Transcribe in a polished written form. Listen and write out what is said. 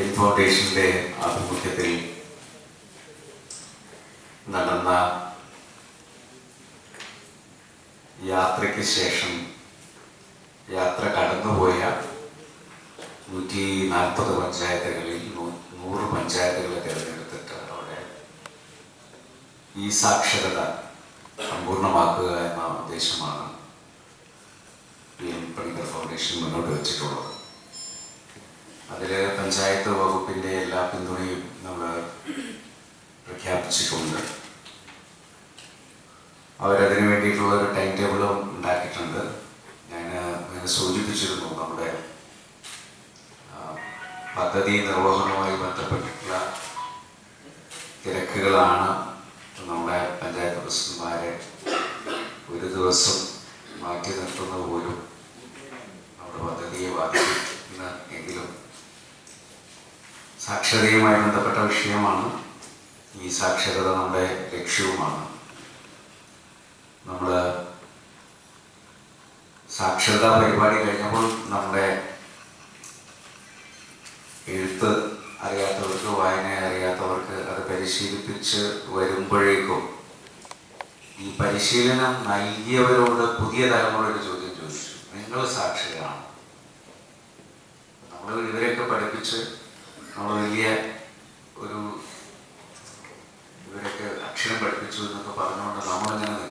Pen ഫൗണ്ടേഷന്റെ ആഭിമുഖ്യത്തിൽ നടന്ന യാത്രയ്ക്ക് ശേഷം യാത്ര കടന്നുപോയ 140 പഞ്ചായത്തുകളിൽ 100 പഞ്ചായത്തുകളെ തിരഞ്ഞെടുത്തിട്ട് അവിടെ ഈ സാക്ഷരത സമ്പൂർണ്ണമാക്കുക എന്ന ഉദ്ദേശമാണ് PM പണിക്കർ ഫൗണ്ടേഷൻ മുന്നോട്ട് വെച്ചിട്ടുള്ളത്. അതിൽ പഞ്ചായത്ത് വകുപ്പിൻ്റെ എല്ലാ പിന്തുണയും നമ്മൾ പ്രഖ്യാപിച്ചിട്ടുണ്ട്. അവരതിനു വേണ്ടിയിട്ടുള്ള ഒരു ടൈം ടേബിളും ഉണ്ടാക്കിയിട്ടുണ്ട്. ഞാൻ അങ്ങനെ സൂചിപ്പിച്ചിരുന്നു, നമ്മുടെ പദ്ധതി നിർവഹണവുമായി ബന്ധപ്പെട്ടിട്ടുള്ള തിരക്കുകളാണ് നമ്മുടെ പഞ്ചായത്ത് പ്രസിഡന്റുമാരെ ഒരു ദിവസം മാറ്റി നിർത്തുന്നത് പോലും നമ്മുടെ പദ്ധതിയെ ബാധിക്കുന്ന എങ്കിലും സാക്ഷരതയുമായി ബന്ധപ്പെട്ട വിഷയമാണ്. ഈ സാക്ഷരത നമ്മുടെ ലക്ഷ്യവുമാണ്. നമ്മൾ സാക്ഷരതാ പരിപാടി കഴിഞ്ഞപ്പോൾ നമ്മുടെ എഴുത്ത് അറിയാത്തവർക്ക്, വായന അറിയാത്തവർക്ക് അത് പരിശീലിപ്പിച്ച് വരുമ്പോഴേക്കും ഈ പരിശീലനം നൽകിയവരോട് പുതിയ തലമുറ ഒരു ചോദ്യം ചോദിച്ചു: നിങ്ങൾ സാക്ഷരരാണോ? നമ്മൾ ഇവരെയൊക്കെ പഠിപ്പിച്ച് നമ്മൾ വലിയ ഒരു ഇവരൊക്കെ അക്ഷരം പഠിപ്പിച്ചു എന്നൊക്കെ പറഞ്ഞുകൊണ്ട് നമ്മളിങ്ങനെ